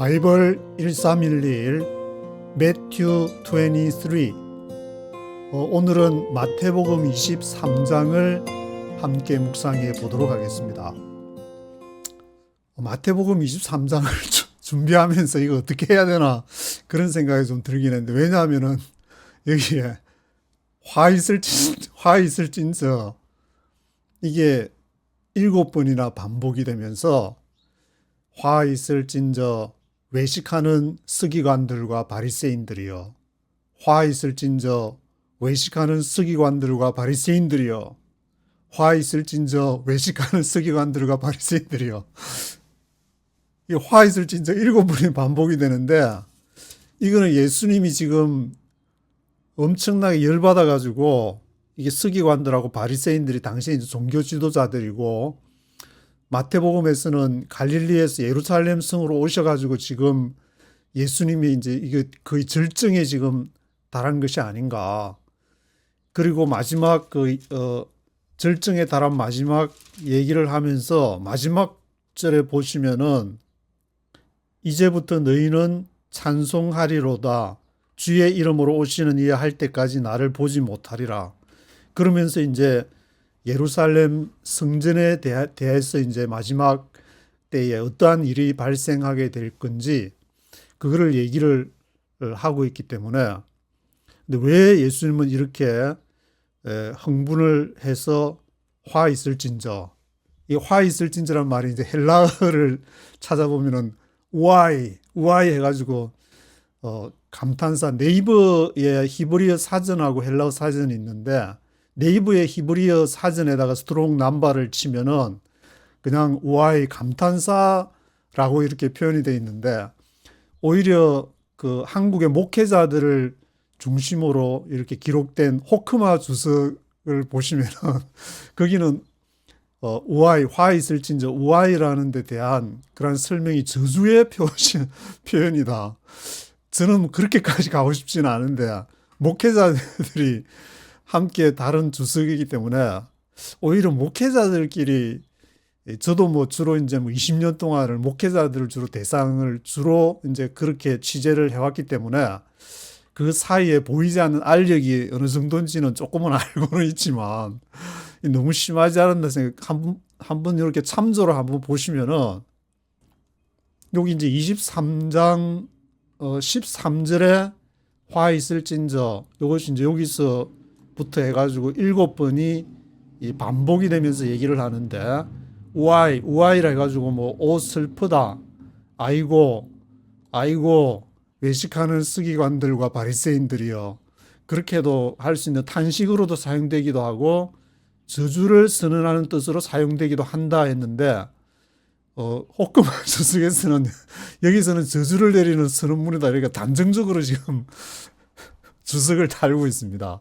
바이블 1311 매튜 23. 오늘은 마태복음 23장을 함께 묵상해 보도록 하겠습니다. 마태복음 23장을 준비하면서 이거 어떻게 해야 되나 그런 생각이 좀 들긴 했는데, 왜냐하면은 여기에 화 있을진저 이게 7번이나 반복이 되면서 화 있을진저 외식하는 서기관들과 바리새인들이여, 화 있을진저 외식하는 서기관들과 바리새인들이여, 화 있을진저 외식하는 서기관들과 바리새인들이여. 이 화 있을진저 7번이 반복이 되는데, 이거는 예수님이 지금 엄청나게 열받아가지고, 이게 서기관들하고 바리새인들이 당시 이제 종교 지도자들이고, 마태복음에서는 갈릴리에서 예루살렘 성으로 오셔가지고 지금 예수님이 이제 이게 거의 절정에 지금 달한 것이 아닌가. 그리고 마지막 절정에 달한 마지막 얘기를 하면서 마지막 절에 보시면은 이제부터 너희는 찬송하리로다. 주의 이름으로 오시는 이야 할 때까지 나를 보지 못하리라. 그러면서 이제 예루살렘 성전에 대해서 이제 마지막 때에 어떠한 일이 발생하게 될 건지 그거를 얘기를 하고 있기 때문에, 근데 왜 예수님은 이렇게 흥분을 해서 화 있을진저, 이 화 있을진저란 말이 이제 헬라어를 찾아보면은 우아이 해가지고 감탄사, 네이버의 히브리어 사전하고 헬라어 사전이 있는데, 네이버의 히브리어 사전에다가 스트롱 넘버를 치면은 그냥 우아이 감탄사라고 이렇게 표현이 되어 있는데, 오히려 그 한국의 목회자들을 중심으로 이렇게 기록된 호크마 주석을 보시면은 거기는 우아이, 화 있을진저 우아이라는 데 대한 그런 설명이 저주의 표현이다. 저는 그렇게까지 가고 싶지는 않은데, 목회자들이 함께 다른 주석이기 때문에 오히려 목회자들끼리, 저도 뭐 주로 이제 20년 동안을 목회자들을 주로 대상을 주로 이제 그렇게 취재를 해왔기 때문에 그 사이에 보이지 않는 알력이 어느 정도인지는 조금은 알고는 있지만, 너무 심하지 않았나 생각. 한번 이렇게 참조를 한번 보시면은 여기 이제 23장 13절에 화 있을진저, 이것이 이제 여기서부터 해가지고 7번이 이 반복이 되면서 얘기를 하는데, 우아이라 해가지고 뭐 오 슬프다, 아이고 외식하는 서기관들과 바리새인들이여, 그렇게도 할 수 있는 탄식으로도 사용되기도 하고 저주를 선언하는 뜻으로 사용되기도 한다 했는데, 호크마 주석에서는 여기서는 저주를 내리는 선언문이다, 그러니까 단정적으로 지금 주석을 달고 있습니다.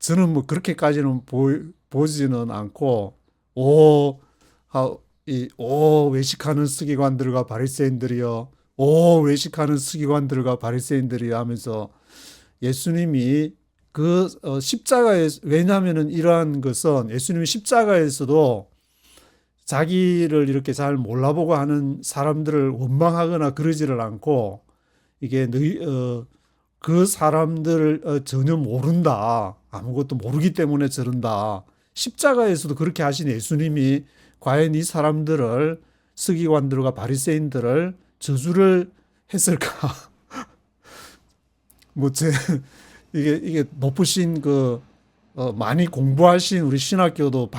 저는 뭐 그렇게까지는 보지는 않고, 외식하는 서기관들과 바리새인들이여, 외식하는 서기관들과 바리새인들이여 하면서 예수님이 그 십자가에, 왜냐하면은 이러한 것은 예수님이 십자가에서도 자기를 이렇게 잘 몰라보고 하는 사람들을 원망하거나 그러지를 않고, 이게 그 사람들을 전혀 모른다, 아무것도 모르기 때문에 저런다. 십자가에서도 그렇게 하신 예수님이 과연 이 사람들을, 서기관들과 바리새인들을 저주를 했을까? 이게 높으신 많이 공부하신 우리 신학교도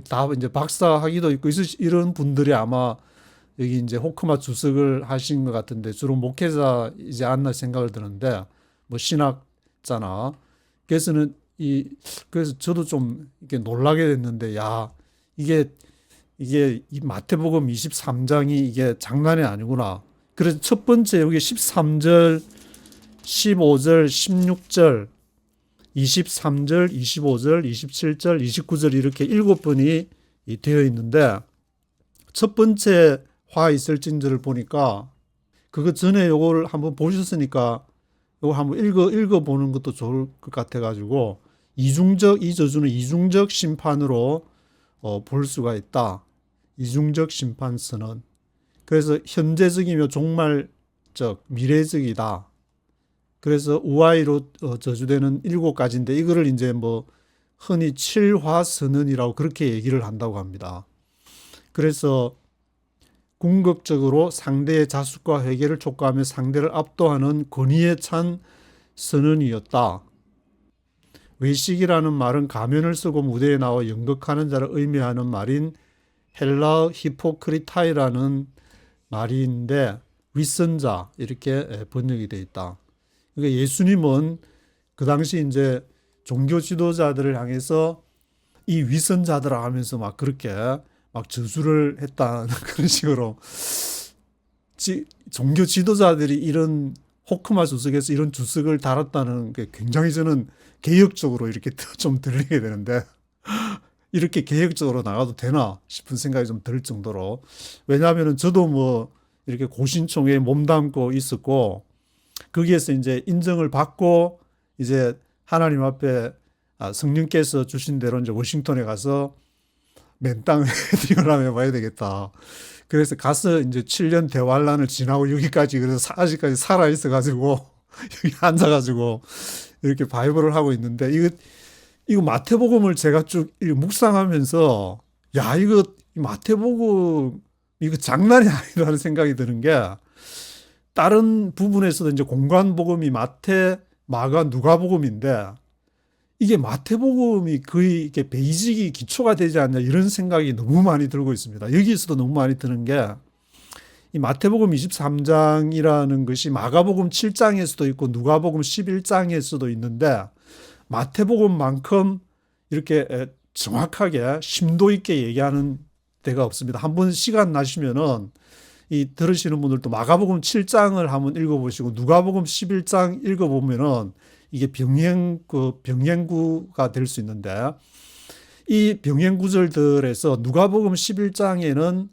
다 이제 박사 학위도 있고 이런 분들이 아마 여기 이제 호크마 주석을 하신 것 같은데, 주로 목회자이지 않나 생각을 드는데, 뭐 신학자나. 그래서 저도 좀 이렇게 놀라게 됐는데, 이게 이 마태복음 23장이 이게 장난이 아니구나. 그래서 첫 번째 여기 13절, 15절, 16절, 23절, 25절, 27절, 29절 이렇게 7번이 되어 있는데, 첫 번째 화 있을진저를 보니까, 그거 전에 요걸 한번 보셨으니까 요거 한번 읽어보는 것도 좋을 것 같아가지고, 이 저주는 이중적 심판으로 볼 수가 있다. 이중적 심판 선언. 그래서 현재적이며 종말적, 미래적이다. 그래서 우아이로 저주되는 7가지인데 이거를 이제 뭐 흔히 칠화선언이라고 그렇게 얘기를 한다고 합니다. 그래서 궁극적으로 상대의 자숙과 회개를 촉구하며 상대를 압도하는 권위에 찬 선언이었다. 외식이라는 말은 가면을 쓰고 무대에 나와 연극하는 자를 의미하는 말인 헬라어 히포크리타이라는 말인데 윗선자 이렇게 번역이 되어 있다. 그러니까 예수님은 그 당시 이제 종교 지도자들을 향해서 이 윗선자들아 하면서 막 그렇게 막 저주를 했다는 그런 식으로 종교 지도자들이 이런 호크마 주석에서 이런 주석을 달았다는 게 굉장히 저는 개혁적으로 이렇게 좀 들리게 되는데 이렇게 개혁적으로 나가도 되나 싶은 생각이 좀 들 정도로 왜냐하면 저도 뭐 이렇게 고신총회에 몸담고 있었고 거기에서 이제 인정을 받고 이제 하나님 앞에 성령께서 주신 대로 이제 워싱턴에 가서 맨땅 헤딩을 해봐야 되겠다. 그래서 가서 이제 7년 대환란을 지나고 여기까지 그래서 아직까지 살아 있어가지고 여기 앉아가지고 이렇게 바이블을 하고 있는데 이거 마태복음을 제가 쭉 묵상하면서 야 이거 마태복음 이거 장난이 아니라는 생각이 드는 게 다른 부분에서도 이제 공관복음이 마태, 마가, 누가복음인데 이게 마태복음이 거의 이게 베이직이 기초가 되지 않냐 이런 생각이 너무 많이 들고 있습니다. 여기에서도 너무 많이 드는 게 이 마태복음 23장이라는 것이 마가복음 7장에서도 있고 누가복음 11장에서도 있는데 마태복음만큼 이렇게 정확하게 심도 있게 얘기하는 데가 없습니다. 한번 시간 나시면은 이 들으시는 분들도 마가복음 7장을 한번 읽어보시고 누가복음 11장 읽어보면은 이게 병행구가 될 수 있는데 이 병행구절들에서 누가복음 11장에는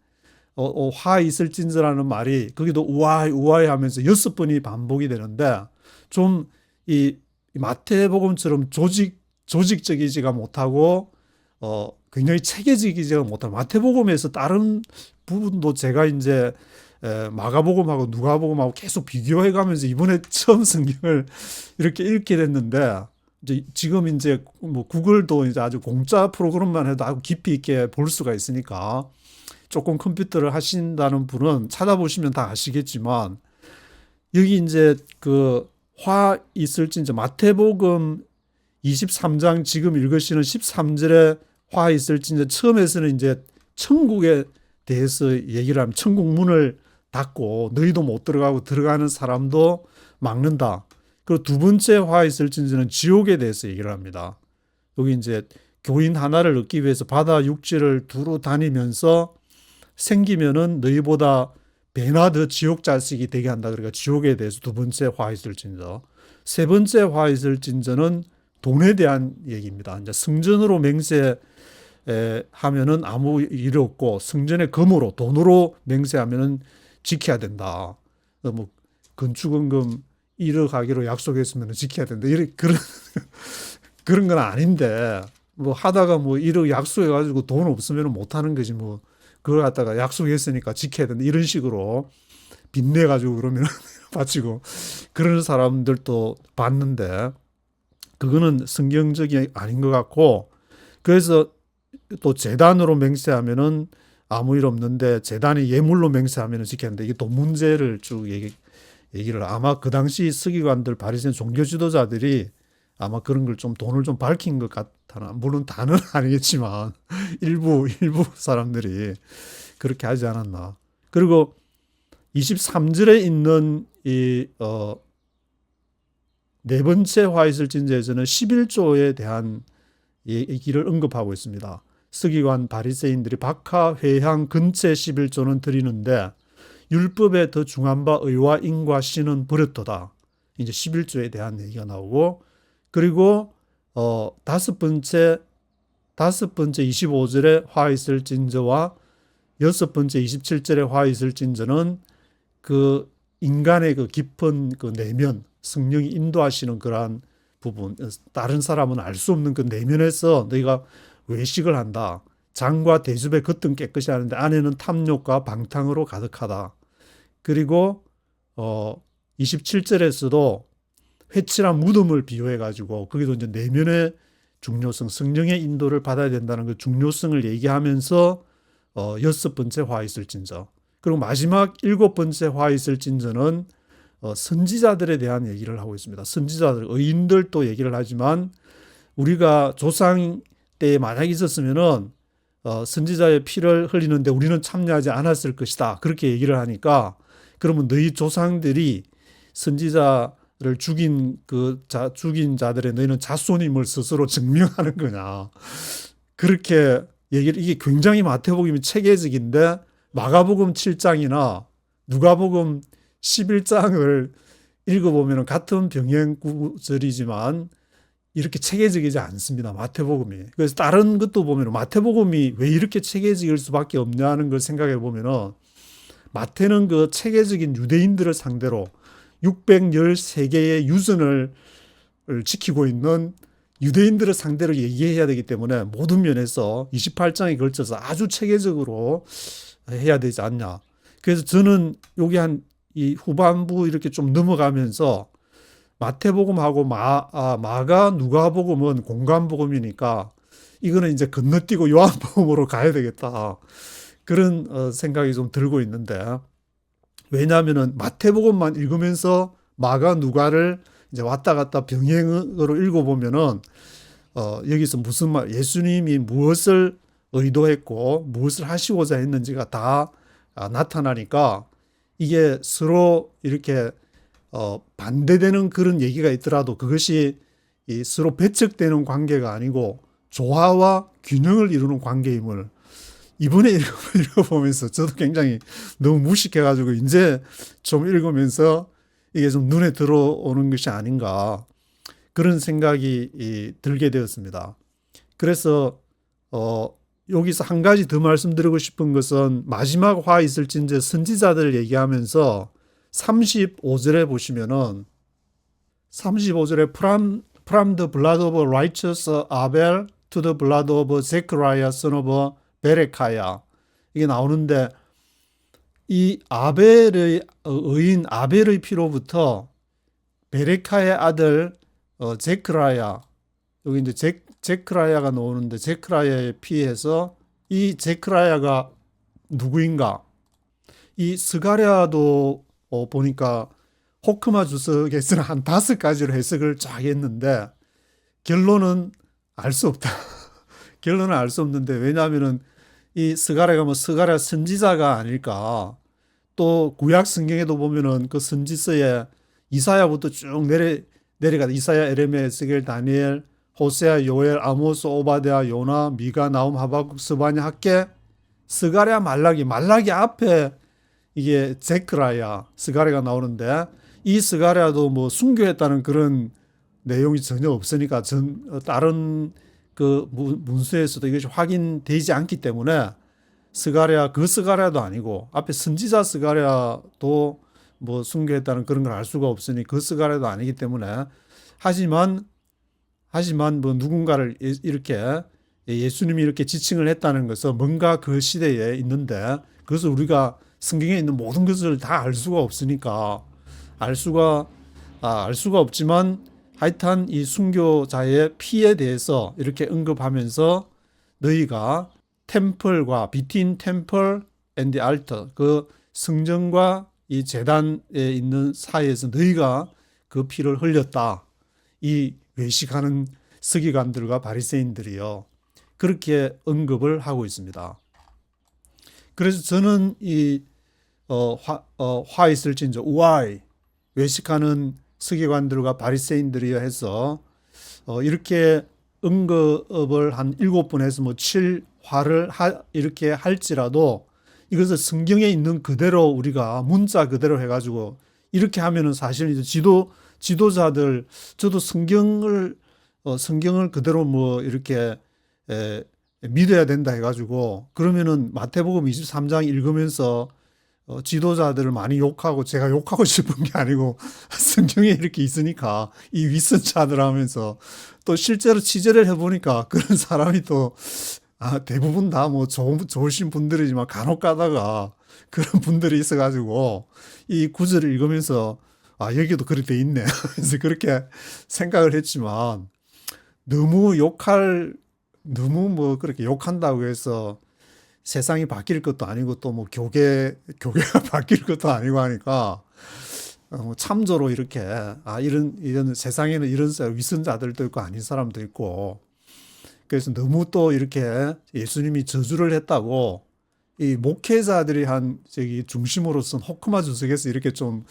화 있을진저라는 말이 거기도 우아히 우아히 하면서 6번이 반복이 되는데 좀 이 마태복음처럼 조직적이지가 못하고 굉장히 체계적이지가 못하고 마태복음에서 다른 부분도 제가 이제 마가복음하고 누가복음하고 계속 비교해 가면서 이번에 처음 성경을 이렇게 읽게 됐는데 이제 지금 이제 뭐 구글도 이제 아주 공짜 프로그램만 해도 아주 깊이 있게 볼 수가 있으니까 조금 컴퓨터를 하신다는 분은 찾아보시면 다 아시겠지만 여기 이제 그 화 있을지 이제 마태복음 23장 지금 읽으시는 13절에 화 있을지 이제 처음에서는 이제 천국에 대해서 얘기를 하면 천국 문을 닫고 너희도 못 들어가고 들어가는 사람도 막는다. 그리고 두 번째 화 있을진저는 지옥에 대해서 얘기를 합니다. 여기 이제 교인 하나를 얻기 위해서 바다 육지를 두루 다니면서 생기면은 너희보다 배나 더 지옥 자식이 되게 한다. 그러니까 지옥에 대해서 두 번째 화 있을진저. 세 번째 화 있을진저는 돈에 대한 얘기입니다. 이제 성전으로 맹세하면은 아무 일 없고 성전의 금으로 돈으로 맹세하면은 지켜야 된다. 뭐 건축원금 1억 하기로 약속했으면 지켜야 된다. 이런 그런 건 아닌데 뭐 하다가 뭐 1억 약속해가지고 돈 없으면 못 하는 거지 뭐 그걸 갖다가 약속했으니까 지켜야 된다. 이런 식으로 빚내가지고 그러면 바치고 그런 사람들도 봤는데 그거는 성경적이 아닌 것 같고 그래서 또 제단으로 맹세하면은 아무 일 없는데 제단이 예물로 맹세하면은 지켜야 된다. 이게 돈 문제를 쭉 얘기를 아마 그 당시 서기관들 바리새인 종교 지도자들이 아마 그런 걸 좀 돈을 좀 밝힌 것 같아. 물론 다는 아니겠지만 일부 사람들이 그렇게 하지 않았나. 그리고 23절에 있는 네 번째 화 있을진저에서는 11조에 대한 얘기를 언급하고 있습니다. 서기관 바리새인들이 박하, 회향, 근체 11조는 드리는데 율법에 더 중한 바 의와 인과 신은 버렸도다. 이제 11조에 대한 얘기가 나오고 그리고 다섯 번째 25절에 화 있을진저와 여섯 번째 27절에 화 있을진저는 그 인간의 그 깊은 그 내면 성령이 인도하시는 그러한 부분 다른 사람은 알 수 없는 그 내면에서 너희가 외식을 한다. 장과 대접의 겉은 깨끗이 하는데 안에는 탐욕과 방탕으로 가득하다. 그리고 27절에서도 회칠한 무덤을 비유해 가지고 거기도 이제 내면의 중요성, 성령의 인도를 받아야 된다는 그 중요성을 얘기하면서 여섯 번째 화 있을진저. 그리고 마지막 일곱 번째 화 있을진저는 선지자들에 대한 얘기를 하고 있습니다. 선지자들, 의인들도 얘기를 하지만 우리가 조상 때에 만약 있었으면은 선지자의 피를 흘리는데 우리는 참여하지 않았을 것이다. 그렇게 얘기를 하니까 그러면 너희 조상들이 선지자를 죽인 죽인 자들의 너희는 자손임을 스스로 증명하는 거냐. 그렇게 얘기를, 이게 굉장히 마태복음이 체계적인데 마가복음 7장이나 누가복음 11장을 읽어보면 같은 병행 구절이지만 이렇게 체계적이지 않습니다. 마태복음이. 그래서 다른 것도 보면 마태복음이 왜 이렇게 체계적일 수밖에 없냐는 걸 생각해 보면은 마태는 그 체계적인 유대인들을 상대로 613개의 유전을 지키고 있는 유대인들을 상대로 얘기해야 되기 때문에 모든 면에서 28장에 걸쳐서 아주 체계적으로 해야 되지 않냐. 그래서 저는 여기 이 후반부 이렇게 좀 넘어가면서 마태복음하고 마가 누가복음은 공간복음이니까 이거는 이제 건너뛰고 요한복음으로 가야 되겠다. 그런 생각이 좀 들고 있는데, 왜냐하면은 마태복음만 읽으면서 마가 누가를 이제 왔다 갔다 병행으로 읽어보면은 여기서 무슨 말, 예수님이 무엇을 의도했고 무엇을 하시고자 했는지가 다 나타나니까 이게 서로 이렇게 반대되는 그런 얘기가 있더라도 그것이 서로 배척되는 관계가 아니고 조화와 균형을 이루는 관계임을 이번에 읽어보면서 저도 굉장히 너무 무식해가지고 이제 좀 읽으면서 이게 좀 눈에 들어오는 것이 아닌가 그런 생각이 들게 되었습니다. 그래서 여기서 한 가지 더 말씀드리고 싶은 것은 마지막 화 있을진저 선지자들을 얘기하면서 35절에 보시면은 35절에 from the blood of righteous Abel to the blood of Zechariah son of 베레카야 이게 나오는데 이 아벨의 의인 아벨의 피로부터 베레카의 아들 제크라야 여기 이제 제크라야가 나오는데 제크라야의 피에서 이 제크라야가 누구인가? 이 스가랴도 보니까 호크마 주석에서는 한 5가지로 해석을 쫙 했는데 결론은 알 수 없다. 결론은 알 수 없는데 왜냐하면은 이 스가랴가 뭐 스가랴 선지자가 아닐까. 또 구약 성경에도 보면은 그 선지서에 이사야부터 쭉 내려가 이사야, 에레미야, 에스겔, 다니엘, 호세아, 요엘, 아모스, 오바댜, 요나, 미가, 나움, 하박국, 스바냐, 학개, 스가랴, 말라기 앞에 이게 제크라야 스가랴가 나오는데 이 스가랴도 뭐 순교했다는 그런 내용이 전혀 없으니까 다른 그 문서에서도 이것이 확인되지 않기 때문에 그 스가랴도 아니고 앞에 선지자 스가랴도 뭐 순교했다는 그런 걸 알 수가 없으니 그 스가랴도 아니기 때문에 하지만 뭐 누군가를 이렇게 예수님이 이렇게 지칭을 했다는 것은 뭔가 그 시대에 있는데 그것을 우리가 성경에 있는 모든 것을 다 알 수가 없으니까 알 수가 없지만 하여튼 이 순교자의 피에 대해서 이렇게 언급하면서 너희가 템플과 between temple and the altar 그 성전과 이 제단에 있는 사이에서 너희가 그 피를 흘렸다. 이 외식하는 서기관들과 바리새인들이요. 그렇게 언급을 하고 있습니다. 그래서 저는 이 화 있을진저 why 외식하는 서기관들과 바리새인들이여 해서 이렇게 언급을 한 7번 해서 뭐 7화를 이렇게 할지라도 이것을 성경에 있는 그대로 우리가 문자 그대로 해가지고 이렇게 하면은 사실 이제 지도자들 저도 성경을 그대로 뭐 이렇게 믿어야 된다 해가지고 그러면은 마태복음 23장 읽으면서 지도자들을 많이 욕하고 제가 욕하고 싶은 게 아니고 성경에 이렇게 있으니까 이 윗선자들 하면서 또 실제로 취재를 해보니까 그런 사람이 또 대부분 다 뭐 좋으신 분들이지만 간혹 가다가 그런 분들이 있어가지고 이 구절을 읽으면서 여기도 그렇게 돼 있네. 그래서 그렇게 생각을 했지만 너무 뭐 그렇게 욕한다고 해서 세상이 바뀔 것도 아니고 또 뭐 교회가 바뀔 것도 아니고 하니까 참조로 이렇게 이런 세상에는 이런 위선자들도 있고 아닌 사람도 있고 그래서 너무 또 이렇게 예수님이 저주를 했다고 이 목회자들이 한 저기 중심으로선 호크마 주석에서 이렇게 좀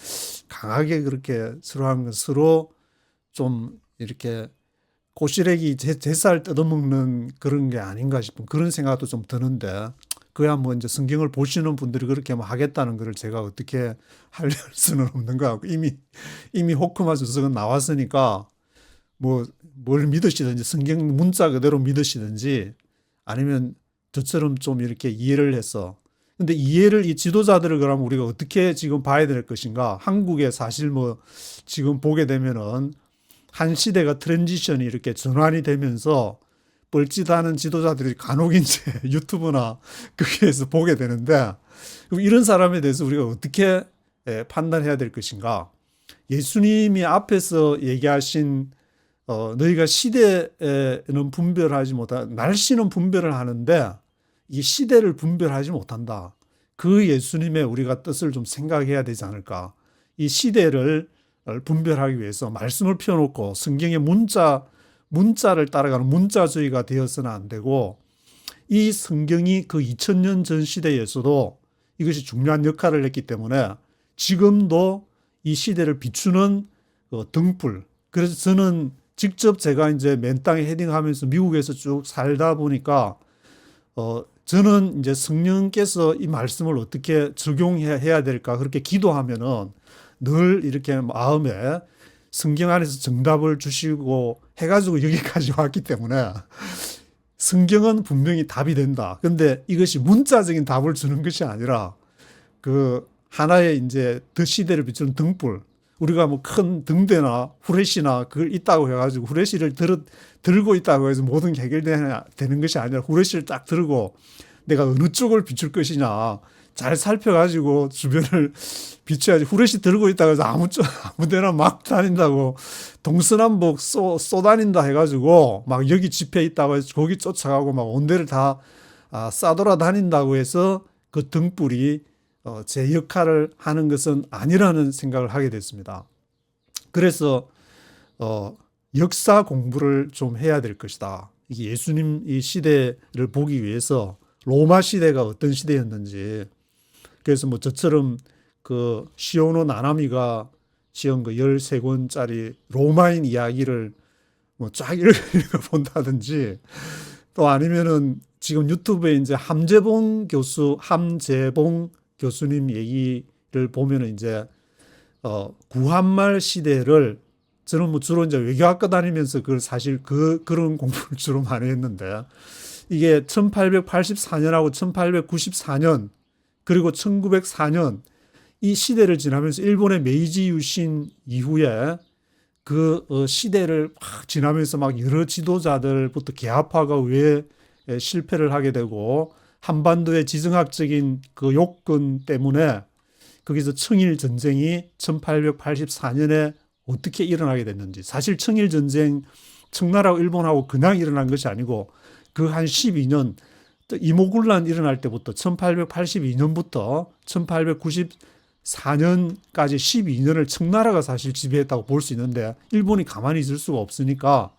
강하게 그렇게 서로 좀 이렇게 고시래기 제살 뜯어먹는 그런 게 아닌가 싶은 그런 생각도 좀 드는데 그야 뭐 이제 성경을 보시는 분들이 그렇게 뭐 하겠다는 거를 제가 어떻게 할 수는 없는 거 같고 이미 호크마 주석은 나왔으니까 뭐 뭘 믿으시든지 성경 문자 그대로 믿으시든지 아니면 저처럼 좀 이렇게 이해를 해서 근데 이해를 이 지도자들을 그러면 우리가 어떻게 지금 봐야 될 것인가 한국에 사실 뭐 지금 보게 되면은 한 시대가 트랜지션이 이렇게 전환이 되면서 뻘짓하는 지도자들이 간혹 이제 유튜브나 거기에서 보게 되는데 그럼 이런 사람에 대해서 우리가 어떻게 판단해야 될 것인가 예수님이 앞에서 얘기하신 너희가 시대에는 분별하지 못하 날씨는 분별을 하는데 이 시대를 분별하지 못한다. 그 예수님의 우리가 뜻을 좀 생각해야 되지 않을까. 이 시대를 분별하기 위해서 말씀을 펴놓고 성경의 문자를 따라가는 문자주의가 되어서는 안 되고 이 성경이 그 2000년 전 시대에서도 이것이 중요한 역할을 했기 때문에 지금도 이 시대를 비추는 등불. 그래서 저는 직접 제가 이제 맨 땅에 헤딩하면서 미국에서 쭉 살다 보니까 저는 이제 성령께서 이 말씀을 어떻게 적용해야 될까 그렇게 기도하면은 늘 이렇게 마음에 성경 안에서 정답을 주시고 해가지고 여기까지 왔기 때문에 성경은 분명히 답이 된다. 근데 이것이 문자적인 답을 주는 것이 아니라 그 하나의 이제 더 시대를 비추는 등불. 우리가 뭐 큰 등대나 후레쉬나 그걸 있다고 해가지고 후레쉬를 들고 있다고 해서 모든 게 해결되는 것이 아니라 후레쉬를 딱 들고 내가 어느 쪽을 비출 것이냐 잘 살펴가지고 주변을 비춰야지. 후레쉬 들고 있다고 해서 아무 데나 막 다닌다고 동서남북 쏘다닌다 해가지고 막 여기 집회 있다고 해서 거기 쫓아가고 막 온 데를 다 싸돌아 다닌다고 해서 그 등불이 제 역할을 하는 것은 아니라는 생각을 하게 됐습니다. 그래서 역사 공부를 좀 해야 될 것이다. 이게 예수님 이 시대를 보기 위해서 로마 시대가 어떤 시대였는지 그래서 뭐 저처럼 그 시오노 나나미가 지은 그 13권짜리 로마인 이야기를 뭐 쫙 읽어본다든지 또 아니면은 지금 유튜브에 이제 함재봉 교수님 얘기를 보면은 이제 구한말 시대를 저는 뭐 주로 이제 외교학과 다니면서 그걸 사실 그런 공부를 주로 많이 했는데 이게 1884년하고 1894년 그리고 1904년 이 시대를 지나면서 일본의 메이지 유신 이후에 그 시대를 막 지나면서 막 여러 지도자들부터 개화파가 왜 실패를 하게 되고 한반도의 지정학적인 그 요건 때문에 거기서 청일 전쟁이 1884년에 어떻게 일어나게 됐는지 사실 청일 전쟁 청나라하고 일본하고 그냥 일어난 것이 아니고 그 한 12년 이모군란 일어날 때부터 1882년부터 1894년까지 12년을 청나라가 사실 지배했다고 볼 수 있는데 일본이 가만히 있을 수가 없으니까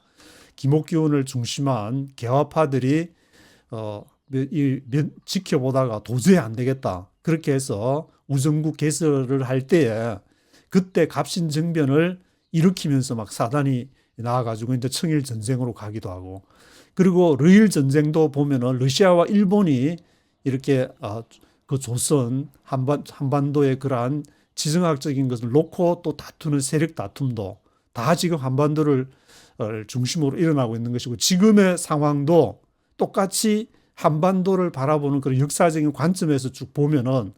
김옥기원을 중심한 개화파들이 지켜보다가 도저히 안 되겠다. 그렇게 해서 우정국 개설을 할 때에 그때 갑신정변을 일으키면서 막 사단이 나와가지고 이제 청일 전쟁으로 가기도 하고 그리고 러일 전쟁도 보면은 러시아와 일본이 이렇게 그 조선 한반도의 그러한 지정학적인 것을 놓고 또 다투는 세력 다툼도 다 지금 한반도를 중심으로 일어나고 있는 것이고 지금의 상황도 똑같이 한반도를 바라보는 그런 역사적인 관점에서 쭉 보면은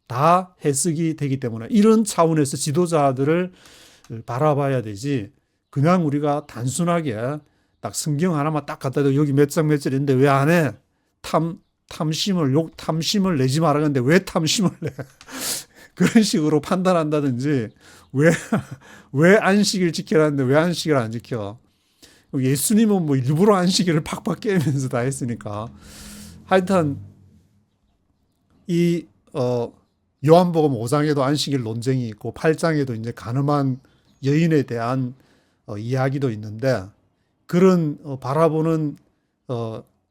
다 해석이 되기 때문에 이런 차원에서 지도자들을 바라봐야 되지 그냥 우리가 단순하게 딱 성경 하나만 딱 갖다 대고 여기 몇 장 몇 절인데 왜 안 해? 탐심을 내지 말아는데 왜 탐심을 내? 그런 식으로 판단한다든지 왜, 왜 안식일 지켜라는데 왜 안식일 안 지켜? 예수님은 뭐 일부러 안식일을 팍팍 깨면서 다 했으니까. 하여튼, 이, 요한복음 5장에도 안식일 논쟁이 있고 8장에도 이제 가늠한 여인에 대한 이야기도 있는데 그런 바라보는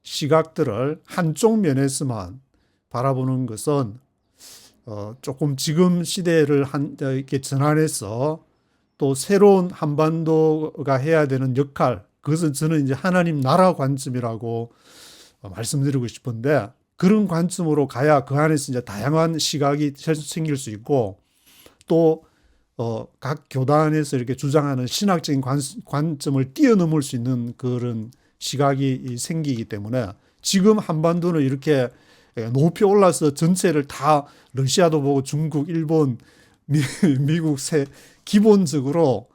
시각들을 한쪽 면에서만 바라보는 것은 조금 지금 시대를 이렇게 전환해서 또 새로운 한반도가 해야 되는 역할, 그것은 저는 이제 하나님 나라 관점이라고 말씀드리고 싶은데 그런 관점으로 가야 그 안에서 이제 다양한 시각이 생길 수 있고 또 각 교단에서 이렇게 주장하는 신학적인 관점을 뛰어넘을 수 있는 그런 시각이 생기기 때문에 지금 한반도는 이렇게 높이 올라서 전체를 다 러시아도 보고 중국, 일본, 미국 기본적으로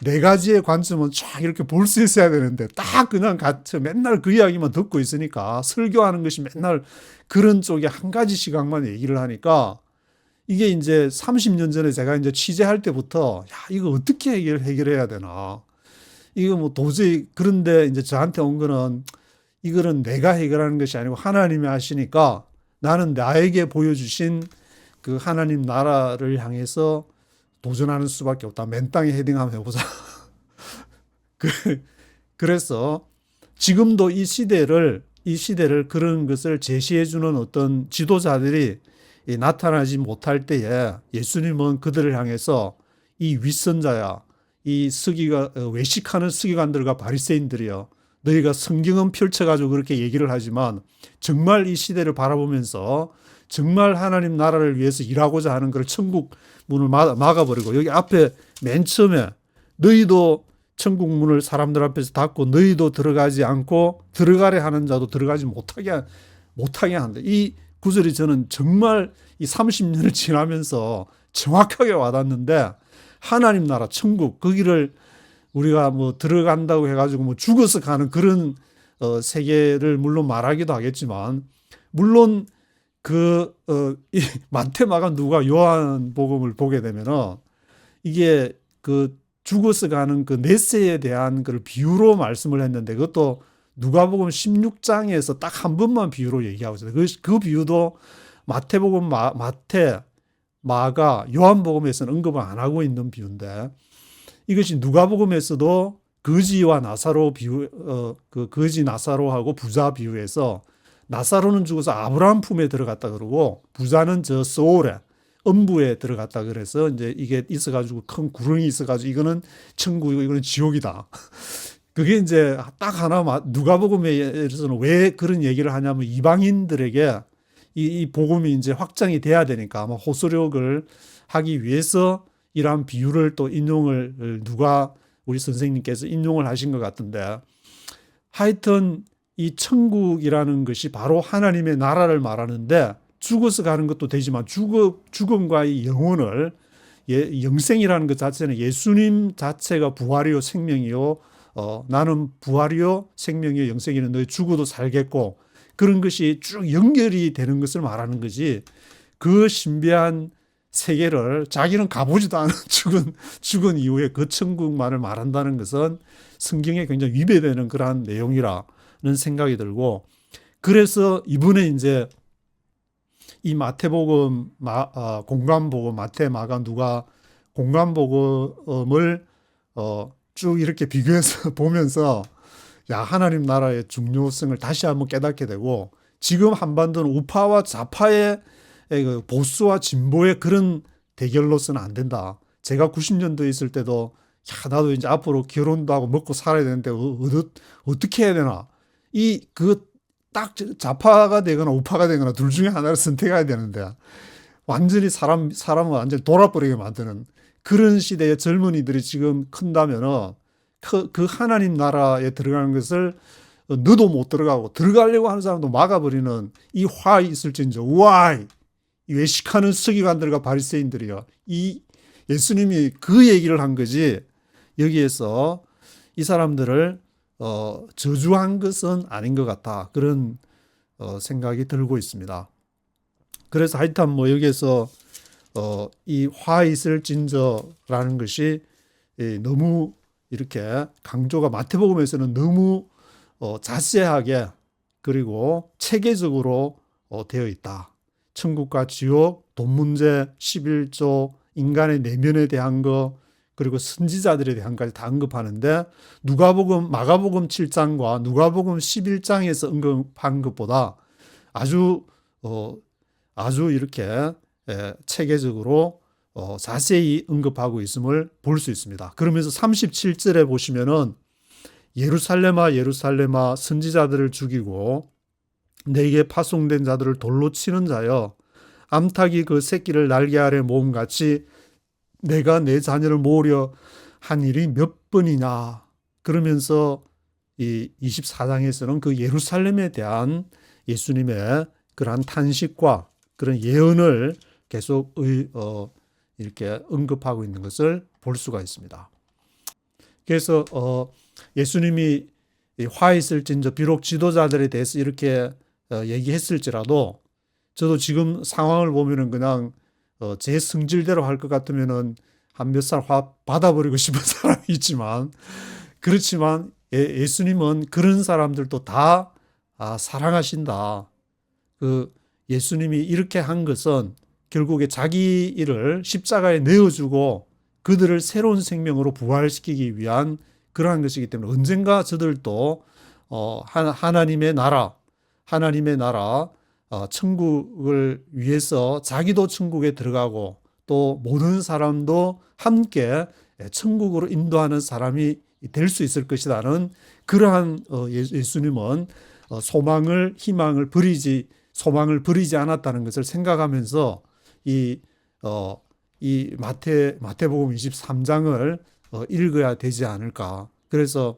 네 가지의 관점은 쫙 이렇게 볼 수 있어야 되는데 딱 그냥 같이 맨날 그 이야기만 듣고 있으니까 설교하는 것이 맨날 그런 쪽에 한 가지 시각만 얘기를 하니까 이게 이제 30년 전에 제가 이제 취재할 때부터 야, 이거 어떻게 해결해야 되나. 이거 뭐 도저히 그런데 이제 저한테 온 거는 이거는 내가 해결하는 것이 아니고 하나님이 하시니까 나는 나에게 보여주신 그 하나님 나라를 향해서 도전하는 수밖에 없다. 맨 땅에 헤딩 한번 해보자. 그래서 지금도 이 시대를 그런 것을 제시해주는 어떤 지도자들이 나타나지 못할 때에 예수님은 그들을 향해서 이 윗선자야, 이 외식하는 서기관들과 바리새인들이여, 너희가 성경은 펼쳐가지고 그렇게 얘기를 하지만 정말 이 시대를 바라보면서 정말 하나님 나라를 위해서 일하고자 하는 그 천국 문을 막아버리고 여기 앞에 맨 처음에 너희도 천국 문을 사람들 앞에서 닫고 너희도 들어가지 않고 들어가려 하는 자도 들어가지 못하게 한다. 이 구절이 저는 정말 이 30년을 지나면서 정확하게 와닿는데 하나님 나라 천국 거기를 우리가 뭐 들어간다고 해가지고 뭐 죽어서 가는 그런 세계를 물론 말하기도 하겠지만 물론 이 마태, 마가, 누가 요한복음을 보게 되면은 이게 그 죽어서 가는 그 넷세에 대한 그 비유로 말씀을 했는데 그것도 누가복음 16장에서 딱 한 번만 비유로 얘기하고 있어요. 그 비유도 마태복음, 마태, 마가, 요한복음에서는 언급을 안 하고 있는 비유인데 이것이 누가복음에서도 거지와 나사로 비유, 그 거지 나사로하고 부자 비유에서 나사로는 죽어서 아브라함 품에 들어갔다 그러고 부자는 저 소울에 음부에 들어갔다 그래서 이제 이게 있어가지고 큰 구렁이 있어가지고 이거는 천국이고 이거는 지옥이다. 그게 이제 딱 하나 누가복음에서는 왜 그런 얘기를 하냐면 이방인들에게 이 복음이 이제 확장이 돼야 되니까 아마 호소력을 하기 위해서 이러한 비유를 또 인용을 우리 선생님께서 인용을 하신 것 같은데 하여튼 이 천국이라는 것이 바로 하나님의 나라를 말하는데 죽어서 가는 것도 되지만 죽음과의 영혼을 영생이라는 것 자체는 예수님 자체가 부활이요 생명이요 나는 부활이요 생명이요 영생이는 너희 죽어도 살겠고 그런 것이 쭉 연결이 되는 것을 말하는 거지 그 신비한 세계를 자기는 가보지도 않은 죽은 이후에 그 천국만을 말한다는 것은 성경에 굉장히 위배되는 그러한 내용이라는 생각이 들고 그래서 이번에 이제 이 마태복음, 공관복음, 마태, 마가, 누가 공관복음을 쭉 이렇게 비교해서 보면서 야 하나님 나라의 중요성을 다시 한번 깨닫게 되고 지금 한반도는 우파와 좌파의 그 보수와 진보의 그런 대결로서는 안 된다. 제가 90년도에 있을 때도 야 나도 이제 앞으로 결혼도 하고 먹고 살아야 되는데 어떻게 해야 되나 딱 좌파가 되거나 우파가 되거나 둘 중에 하나를 선택해야 되는데 완전히 사람을 완전히 돌아버리게 만드는 그런 시대의 젊은이들이 지금 큰다면은 그 하나님 나라에 들어가는 것을 너도 못 들어가고 들어가려고 하는 사람도 막아버리는 이 화이 있을진저 why 외식하는 서기관들과 바리새인들이요. 이 예수님이 그 얘기를 한 거지 여기에서 이 사람들을 저주한 것은 아닌 것 같다. 그런 생각이 들고 있습니다. 그래서 하여튼 뭐 여기에서 이 화 있을 진저라는 것이 너무 이렇게 강조가 마태복음에서는 너무 자세하게 그리고 체계적으로 되어 있다. 천국과 지옥, 돈 문제, 11조, 인간의 내면에 대한 거, 그리고 선지자들에 대한 것까지 다 언급하는데 마가복음 7장과 누가복음 11장에서 언급한 것보다 아주 이렇게 체계적으로 자세히 언급하고 있음을 볼 수 있습니다. 그러면서 37절에 보시면은 예루살렘아 예루살렘아 선지자들을 죽이고 내게 파송된 자들을 돌로 치는 자여 암탉이 그 새끼를 날개 아래 모음같이 내가 내 자녀를 모으려 한 일이 몇 번이냐. 그러면서 이 24장에서는 그 예루살렘에 대한 예수님의 그러한 탄식과 그런 예언을 계속 이렇게 언급하고 있는 것을 볼 수가 있습니다. 그래서 예수님이 화 있을진저 비록 지도자들에 대해서 이렇게 얘기했을지라도 저도 지금 상황을 보면은 그냥 제 성질대로 할 것 같으면은 한 몇 살 화 받아버리고 싶은 사람이 있지만 그렇지만 예수님은 그런 사람들도 다 사랑하신다. 그 예수님이 이렇게 한 것은 결국에 자기 일을 십자가에 내어주고 그들을 새로운 생명으로 부활시키기 위한 그러한 것이기 때문에 언젠가 저들도 하나님의 나라 천국을 위해서 자기도 천국에 들어가고 또 모든 사람도 함께 천국으로 인도하는 사람이 될 수 있을 것이라는 그러한 예수님은 소망을 버리지 않았다는 것을 생각하면서 이 마태복음 23장을 읽어야 되지 않을까. 그래서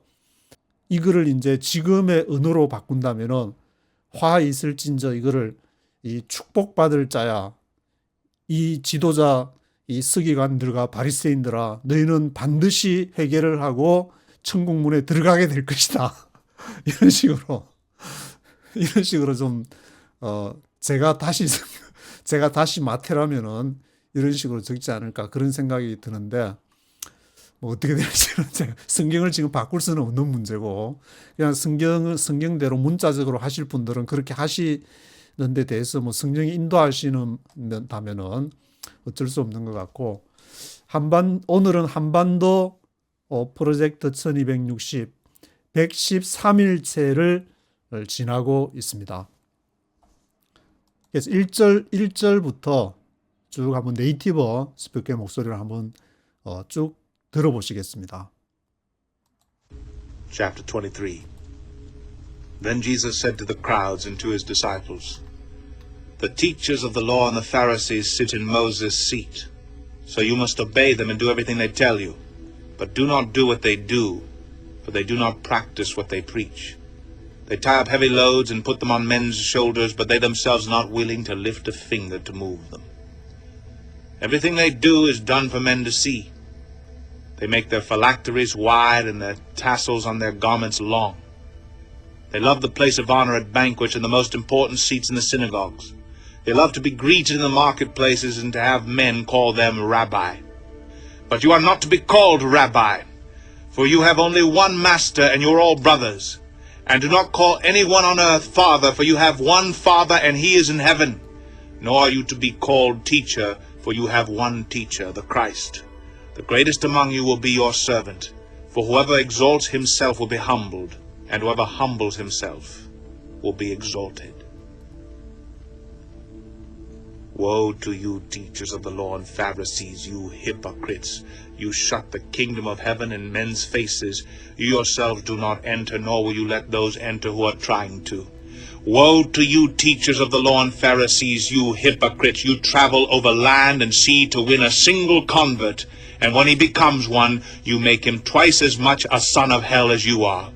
이거를 이제 지금의 언어로 바꾼다면은 화 있을진저 이거를 이 축복받을 자야. 이 지도자 이 서기관들과 바리새인들아 너희는 반드시 회개를 하고 천국문에 들어가게 될 것이다. 이런 식으로 좀 제가 다시 마태라면은 이런 식으로 적지 않을까 그런 생각이 드는데 뭐 어떻게 될지는 성경을 지금 바꿀 수는 없는 문제고 그냥 성경대로 문자적으로 하실 분들은 그렇게 하시는 데 대해서 뭐 성령이 인도하시는다면은 어쩔 수 없는 것 같고 오늘은 한반도 프로젝트 1260 113일째를 지나고 있습니다. 그래서 1절부터 쭉 한번 네이티브 스피커의 목소리를 한번 쭉 들어보시겠습니다. Chapter 23. Then Jesus said to the crowds and to his disciples, The teachers of the law and the Pharisees sit in Moses' seat. So you must obey them and do everything they tell you. But do not do what they do, for they do not practice what they preach. They tie up heavy loads and put them on men's shoulders, but they themselves are not willing to lift a finger to move them. Everything they do is done for men to see. They make their phylacteries wide and their tassels on their garments long. They love the place of honor at banquets and the most important seats in the synagogues. They love to be greeted in the marketplaces and to have men call them Rabbi. But you are not to be called Rabbi, for you have only one master and you are all brothers. And do not call anyone on earth Father, for you have one Father and he is in heaven. Nor are you to be called Teacher, for you have one Teacher, the Christ. The greatest among you will be your servant. For whoever exalts himself will be humbled, and whoever humbles himself will be exalted. Woe to you, teachers of the law and Pharisees, you hypocrites! You shut the kingdom of heaven in men's faces. You yourselves do not enter, nor will you let those enter who are trying to. Woe to you, teachers of the law and Pharisees, you hypocrites! You travel over land and sea to win a single convert, and when he becomes one, you make him twice as much a son of hell as you are.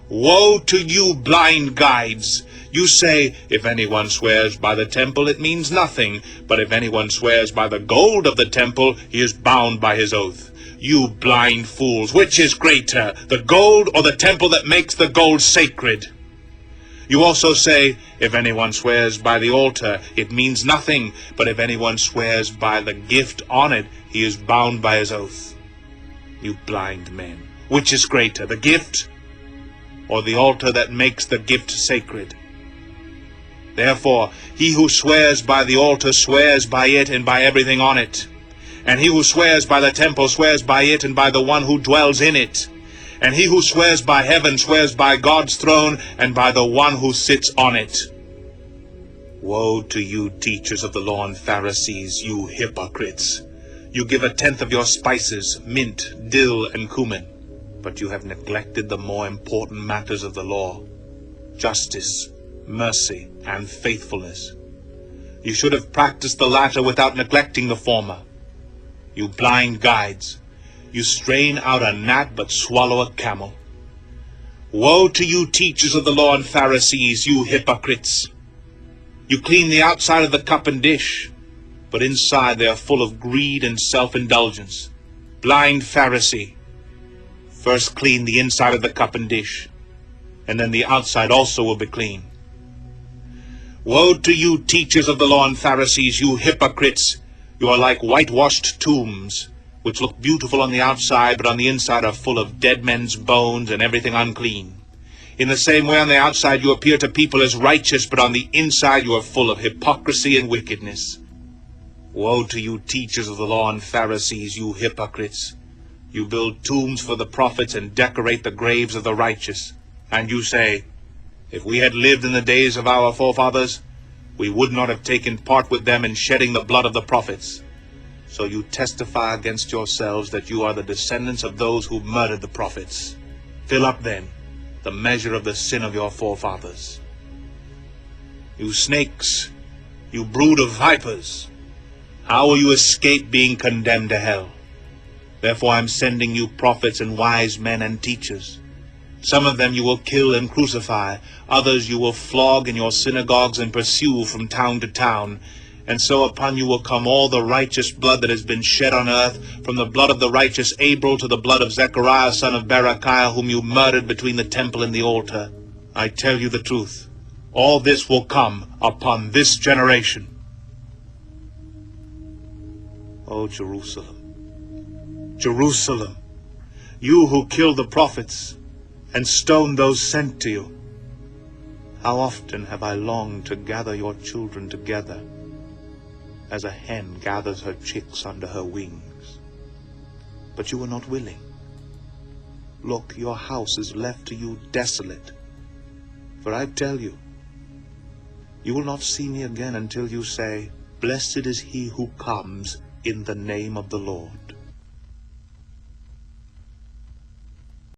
Woe to you, blind guides! You say, if anyone swears by the temple, it means nothing. But if anyone swears by the gold of the temple, he is bound by his oath. You blind fools, which is greater, the gold or the temple that makes the gold sacred? You also say, if anyone swears by the altar, it means nothing, but if anyone swears by the gift on it, he is bound by his oath. You blind men, which is greater, the gift or the altar that makes the gift sacred? Therefore, he who swears by the altar swears by it and by everything on it. And he who swears by the temple swears by it and by the one who dwells in it. And he who swears by heaven swears by God's throne and by the one who sits on it. Woe to you, teachers of the law and Pharisees, you hypocrites! You give 1/10 of your spices, mint, dill, and cumin, but you have neglected the more important matters of the law: justice, mercy, and faithfulness. You should have practiced the latter without neglecting the former. You blind guides! You strain out a gnat but swallow a camel. Woe to you, teachers of the law and Pharisees, you hypocrites! You clean the outside of the cup and dish, but inside they are full of greed and self-indulgence. Blind Pharisee! First clean the inside of the cup and dish, and then the outside also will be clean. Woe to you, teachers of the law and Pharisees, you hypocrites! You are like whitewashed tombs, which look beautiful on the outside, but on the inside are full of dead men's bones and everything unclean. In the same way, on the outside you appear to people as righteous, but on the inside you are full of hypocrisy and wickedness. Woe to you, teachers of the law and Pharisees, you hypocrites! You build tombs for the prophets and decorate the graves of the righteous. And you say, if we had lived in the days of our forefathers, we would not have taken part with them in shedding the blood of the prophets. So you testify against yourselves that you are the descendants of those who murdered the prophets. Fill up, then, the measure of the sin of your forefathers. You snakes, you brood of vipers, how will you escape being condemned to hell? Therefore I am sending you prophets and wise men and teachers. Some of them you will kill and crucify, others you will flog in your synagogues and pursue from town to town. And so upon you will come all the righteous blood that has been shed on earth, from the blood of the righteous Abel to the blood of Zechariah son of Berechiah, whom you murdered between the temple and the altar. I tell you the truth, all this will come upon this generation. O Jerusalem, Jerusalem, you who killed the prophets and stoned those sent to you, how often have I longed to gather your children together, as a hen gathers her chicks under her wings. But you were not willing. Look, your house is left to you desolate. For I tell you, you will not see me again until you say, Blessed is he who comes in the name of the Lord.